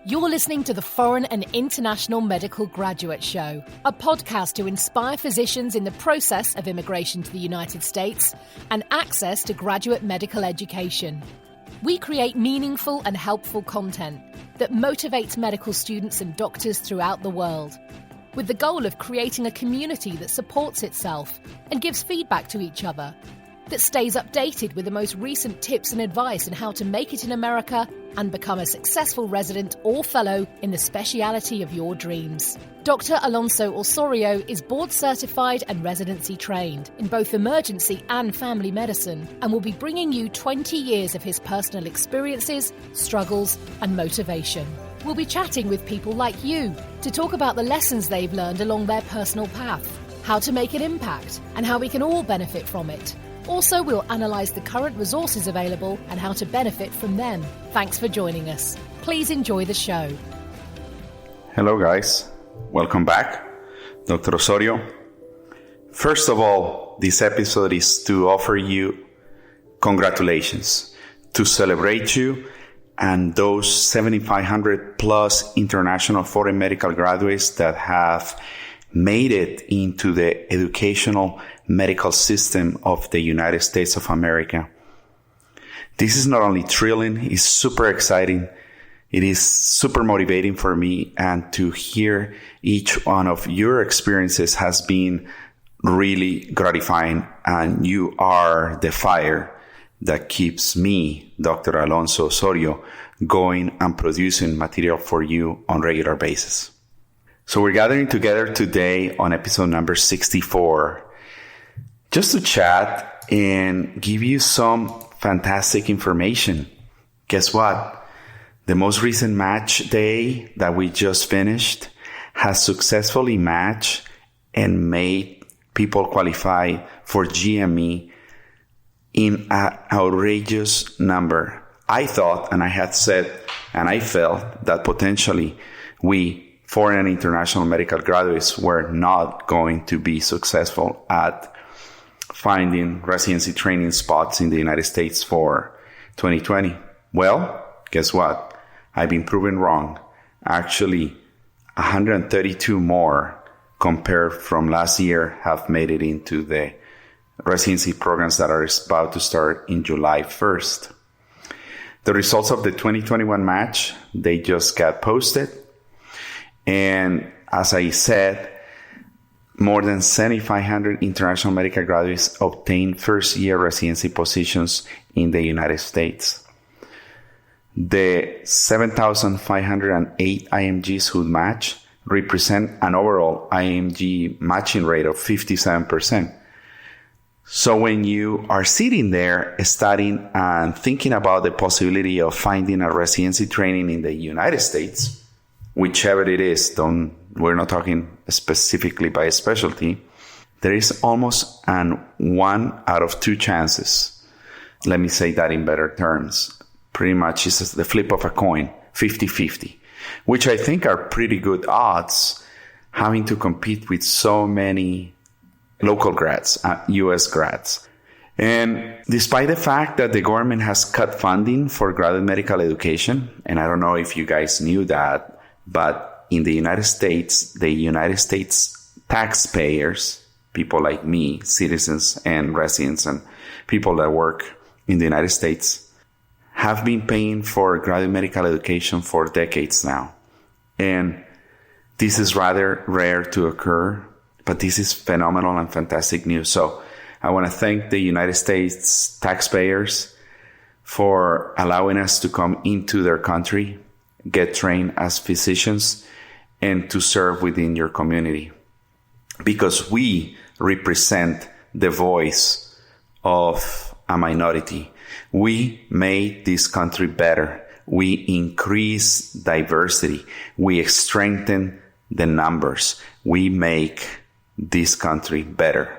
You're listening to the Foreign and International Medical Graduate Show, a podcast to inspire physicians in the process of immigration to the United States and access to graduate medical education. We create meaningful and helpful content that motivates medical students and doctors throughout the world, with the goal of creating a community that supports itself and gives feedback to each other, that stays updated with the most recent tips and advice on how to make it in America and become a successful resident or fellow in the speciality of your dreams. Dr. Alonso Osorio is board certified and residency trained in both emergency and family medicine and will be bringing you 20 years of his personal experiences, struggles, and motivation. We'll be chatting with people like you to talk about the lessons they've learned along their personal path, how to make an impact, and how we can all benefit from it. Also, we'll analyse the current resources available and how to benefit from them. Thanks for joining us. Please enjoy the show. Hello, guys. Welcome back. Dr. Osorio. First of all, this episode is to offer you congratulations, to celebrate you and those 7,500 plus international foreign medical graduates that have made it into the educational medical system of the United States of America. This is not only thrilling, it's super exciting. It is super motivating for me, and to hear each one of your experiences has been really gratifying, and you are the fire that keeps me, Dr. Alonso Osorio, going and producing material for you on a regular basis. So we're gathering together today on episode number 64 just to chat and give you some fantastic information. Guess what? The most recent match day that we just finished has successfully matched and made people qualify for GME in an outrageous number. I thought, and I had said, and I felt that potentially we, foreign and international medical graduates, were not going to be successful at finding residency training spots in the United States for 2020. Well, guess what? I've been proven wrong. Actually, 132 more compared from last year have made it into the residency programs that are about to start in July 1st. The results of the 2021 match, they just got posted. And as I said, more than 7,500 international medical graduates obtained first-year residency positions in the United States. The 7,508 IMGs who match represent an overall IMG matching rate of 57%. So when you are sitting there studying and thinking about the possibility of finding a residency training in the United States, whichever it is, we're not talking specifically by specialty, there is almost an 1 out of 2 chances. Let me say that in better terms. Pretty much it's the flip of a coin, 50-50, which I think are pretty good odds having to compete with so many local grads, U.S. grads. And despite the fact that the government has cut funding for graduate medical education, and I don't know if you guys knew that, but in the United States taxpayers, people like me, citizens and residents and people that work in the United States, have been paying for graduate medical education for decades now. And this is rather rare to occur, but this is phenomenal and fantastic news. So I want to thank the United States taxpayers for allowing us to come into their country, get trained as physicians, and to serve within your community. Because we represent the voice of a minority. We made this country better. We increase diversity. We strengthen the numbers. We make this country better.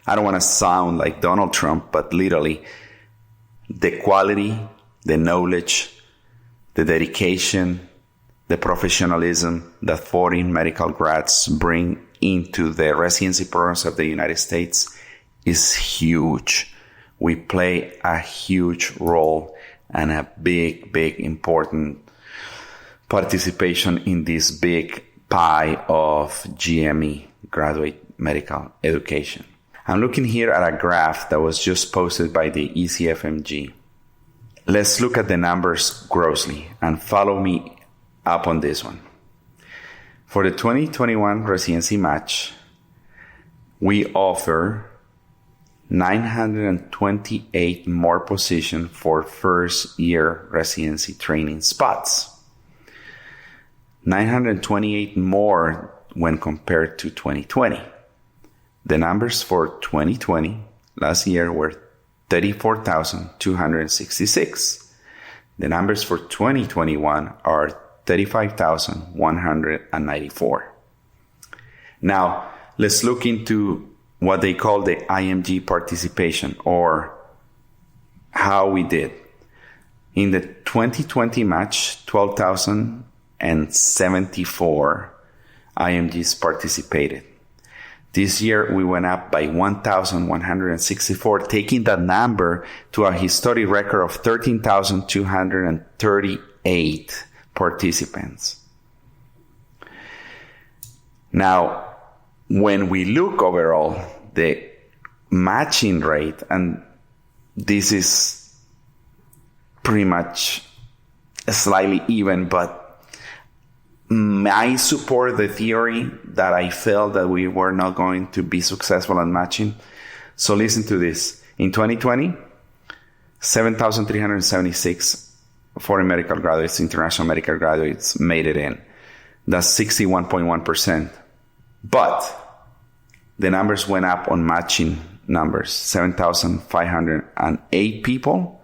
I don't want to sound like Donald Trump, but literally the quality, the knowledge, the dedication, the professionalism that foreign medical grads bring into the residency programs of the United States is huge. We play a huge role and a big, important participation in this big pie of GME, graduate medical education. I'm looking here at a graph that was just posted by the ECFMG. Let's look at the numbers grossly and follow me up on this one. For the 2021 residency match, we offer 928 more positions for first year residency training spots. 928 more when compared to 2020. The numbers for 2020 last year were 34,266. The numbers for 2021 are 35,194. Now, let's look into what they call the IMG participation, or how we did. In the 2020 match, 12,074 IMGs participated. This year, we went up by 1,164, taking that number to a historic record of 13,238 participants. Now, when we look overall, the matching rate, and this is pretty much slightly even, but I support the theory that I felt that we were not going to be successful at matching. So listen to this. In 2020, 7,376 foreign medical graduates, international medical graduates made it in. That's 61.1%. But the numbers went up on matching numbers, 7,508 people,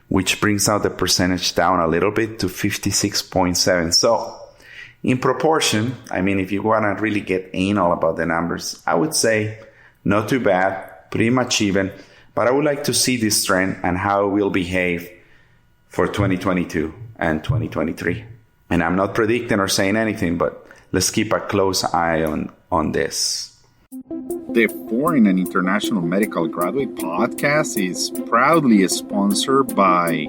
which brings out the percentage down a little bit to 56.7. So in proportion, I mean, if you want to really get anal about the numbers, I would say not too bad, pretty much even. But I would like to see this trend and how it will behave for 2022 and 2023. And I'm not predicting or saying anything, but let's keep a close eye on this. The Foreign and International Medical Graduate Podcast is proudly sponsored by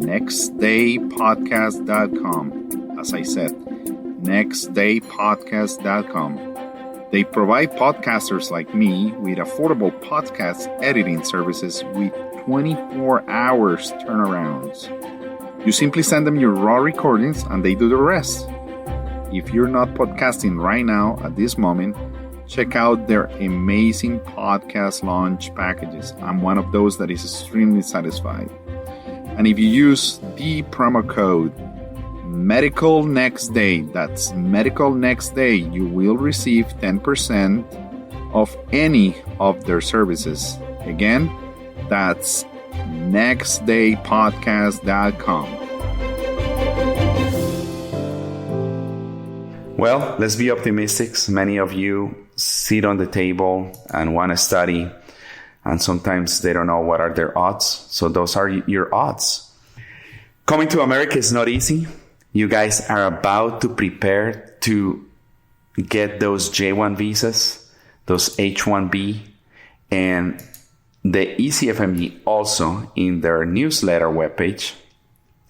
nextdaypodcast.com. As I said, nextdaypodcast.com. They provide podcasters like me with affordable podcast editing services with 24 hours turnarounds. You simply send them your raw recordings and they do the rest. If you're not podcasting right now at this moment, check out their amazing podcast launch packages. I'm one of those that is extremely satisfied. And if you use the promo code Medical Next Day, that's Medical Next Day, you will receive 10% of any of their services. Again, that's nextdaypodcast.com. Well, let's be optimistic. Many of you sit on the table and want to study, and sometimes they don't know what are their odds. So those are your odds. Coming to America is not easy. You guys are about to prepare to get those J1 visas, those H1B, and the ECFMG also in their newsletter webpage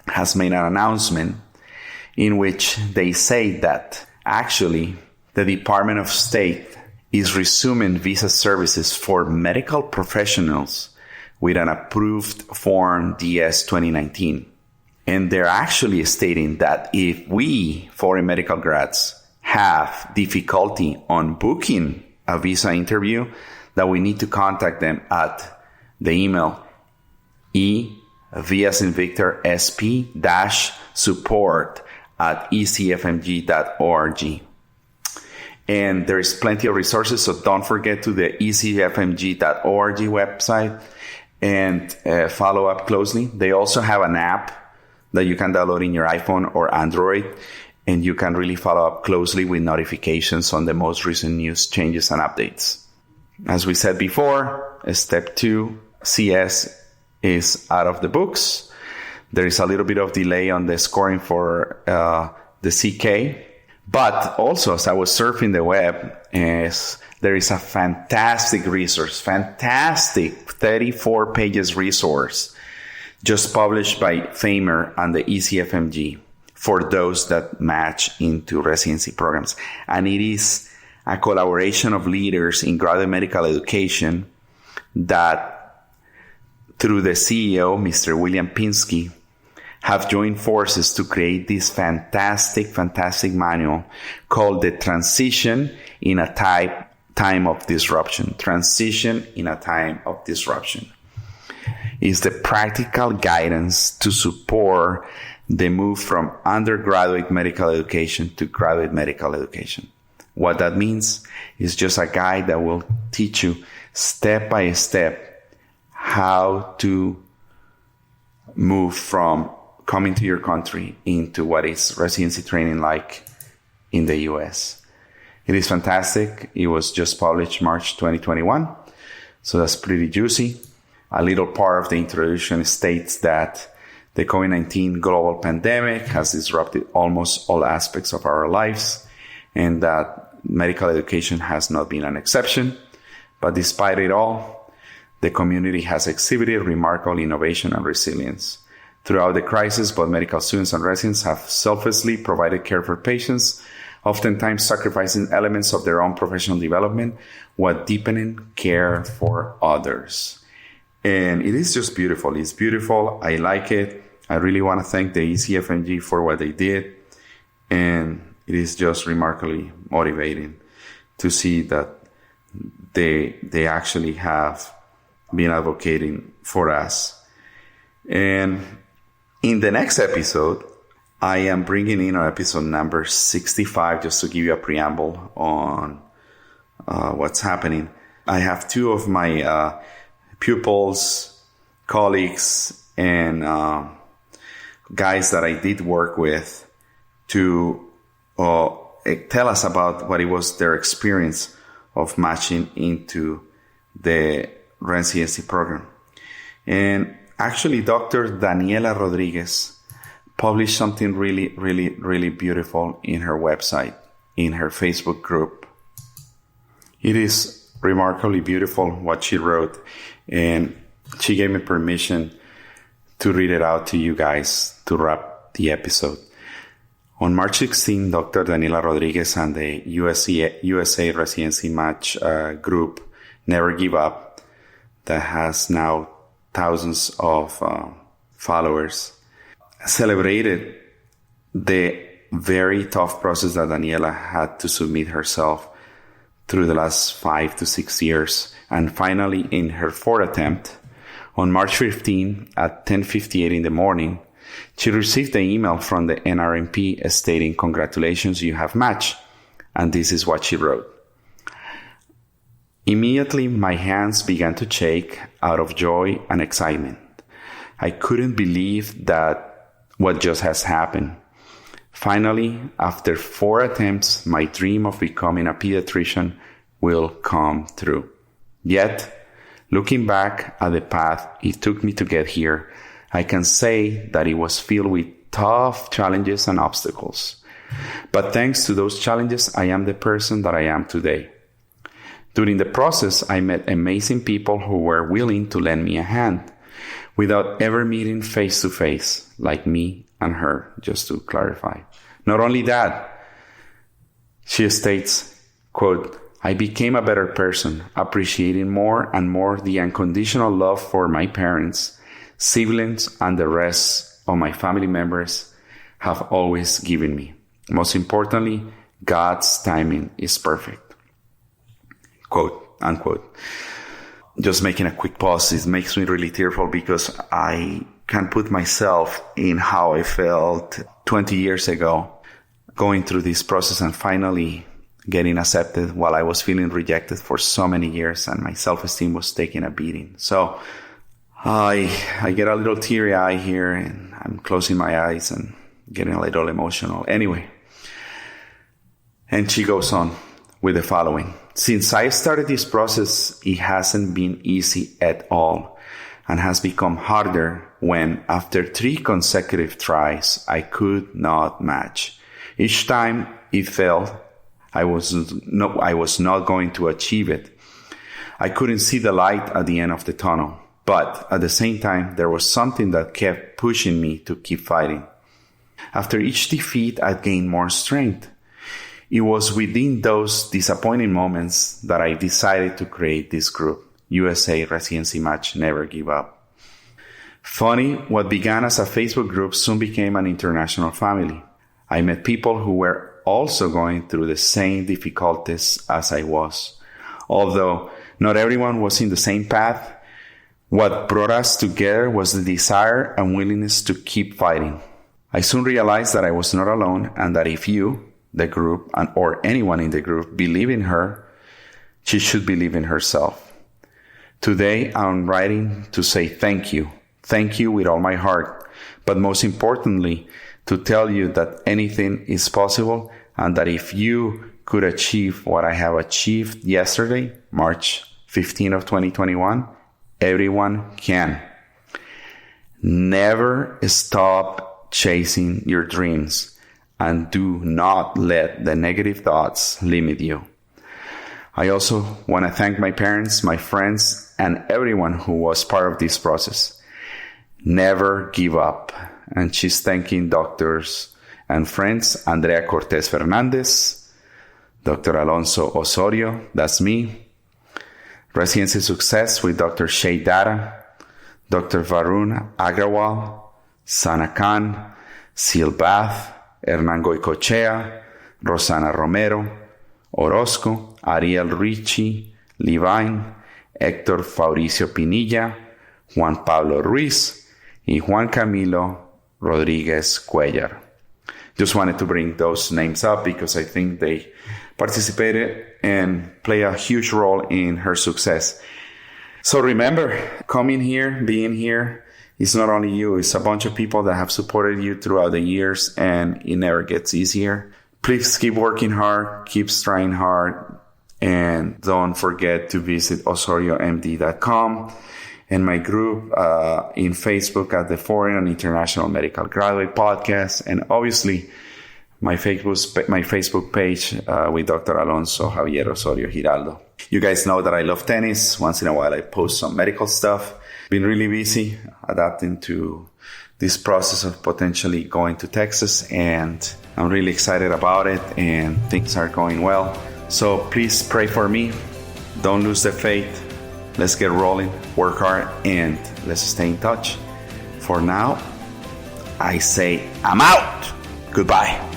has made an announcement in which they say that actually the Department of State is resuming visa services for medical professionals with an approved Form DS 2019. And they're actually stating that if we, foreign medical grads, have difficulty on booking a visa interview, that we need to contact them at the email support@ecfmg.org. And there is plenty of resources, so don't forget to the ecfmg.org website and follow up closely. They also have an app that you can download in your iPhone or Android, and you can really follow up closely with notifications on the most recent news changes and updates. As we said before, Step 2 CS is out of the books. There is a little bit of delay on the scoring for the CK. But also, as I was surfing the web, there is a fantastic resource, fantastic 34 pages resource just published by Famer and the ECFMG for those that match into residency programs. And it is a collaboration of leaders in graduate medical education that, through the CEO, Mr. William Pinsky, have joined forces to create this fantastic manual called the Transition in a Time of Disruption. Transition in a Time of Disruption is the practical guidance to support the move from undergraduate medical education to graduate medical education. What that means is just a guide that will teach you step by step how to move from coming to your country into what is residency training like in the US. It is fantastic. It was just published March 2021, so that's pretty juicy. A little part of the introduction states that the COVID-19 global pandemic has disrupted almost all aspects of our lives, and that medical education has not been an exception. But despite it all, the community has exhibited remarkable innovation and resilience. Throughout the crisis, both medical students and residents have selflessly provided care for patients, oftentimes sacrificing elements of their own professional development while deepening care for others. And it is just beautiful. It's beautiful. I like it. I really want to thank the ECFMG for what they did. And it is just remarkably motivating to see that they actually have been advocating for us. And in the next episode, I am bringing in our episode number 65, just to give you a preamble on what's happening. I have two of my pupils, colleagues, and guys that I did work with to tell us about what it was their experience of matching into the residency program. And actually, Dr. Daniela Rodriguez published something really beautiful in her website, in her Facebook group. It is remarkably beautiful what she wrote, and she gave me permission to read it out to you guys to wrap the episode. On March 16, Dr. Daniela Rodriguez and the USA Residency Match group, Never Give Up, that has now thousands of followers, celebrated the very tough process that Daniela had to submit herself through the last 5 to 6 years. And finally, in her fourth attempt, on March 15 at 10:58 in the morning, she received an email from the NRMP stating, "Congratulations, you have matched." And this is what she wrote. "Immediately, my hands began to shake out of joy and excitement. I couldn't believe that what just has happened. Finally, after 4 attempts, my dream of becoming a pediatrician will come true. Yet, looking back at the path it took me to get here, I can say that it was filled with tough challenges and obstacles. But thanks to those challenges, I am the person that I am today. During the process, I met amazing people who were willing to lend me a hand without ever meeting face to face, like me and her, just to clarify. Not only that," she states, quote, "I became a better person, appreciating more and more the unconditional love for my parents, siblings, and the rest of my family members have always given me. Most importantly, God's timing is perfect." Quote, unquote. Just making a quick pause, it makes me really tearful because I can put myself in how I felt 20 years ago, going through this process and finally getting accepted while I was feeling rejected for so many years and my self-esteem was taking a beating. So I get a little teary-eyed here and I'm closing my eyes and getting a little emotional. Anyway, and she goes on with the following. "Since I started this process, it hasn't been easy at all and has become harder when, after 3 consecutive tries, I could not match. Each time it felt I was not going to achieve it. I couldn't see the light at the end of the tunnel, but at the same time, there was something that kept pushing me to keep fighting. After each defeat, I'd gained more strength. It was within those disappointing moments that I decided to create this group, USA Residency Match Never Give Up. Funny, what began as a Facebook group soon became an international family. I met people who were also going through the same difficulties as I was. Although not everyone was in the same path, what brought us together was the desire and willingness to keep fighting. I soon realized that I was not alone and that if you, the group, or anyone in the group, believe in her, she should believe in herself. Today, I'm writing to say thank you. Thank you with all my heart. But most importantly, to tell you that anything is possible and that if you could achieve what I have achieved yesterday, March 15 of 2021, everyone can. Never stop chasing your dreams and do not let the negative thoughts limit you. I also want to thank my parents, my friends, and everyone who was part of this process. Never give up. And she's thanking doctors and friends, Andrea Cortez Fernandez, Dr. Alonso Osorio, that's me, Residency Success with Dr. Shay Data, Dr. Varun Agrawal, Sana Khan, Seal Bath, Hernan Goicochea, Rosana Romero, Orozco, Ariel Ricci, Levine, Héctor Fabricio Pinilla, Juan Pablo Ruiz, y Juan Camilo Rodriguez Cuellar. Just wanted to bring those names up because I think they participated and play a huge role in her success. So remember, coming here, being here, it's not only you, it's a bunch of people that have supported you throughout the years, and it never gets easier. Please keep working hard, keep trying hard, and don't forget to visit osoriomd.com. And my group in Facebook at the Foreign and International Medical Graduate Podcast, and obviously my Facebook page with Dr. Alonso Javier Osorio Giraldo. You guys know that I love tennis. Once in a while I post some medical stuff. Been really busy adapting to this process of potentially going to Texas, and I'm really excited about it, and things are going well. So please pray for me. Don't lose the faith. Let's get rolling, work hard, and let's stay in touch. For now, I say I'm out. Goodbye.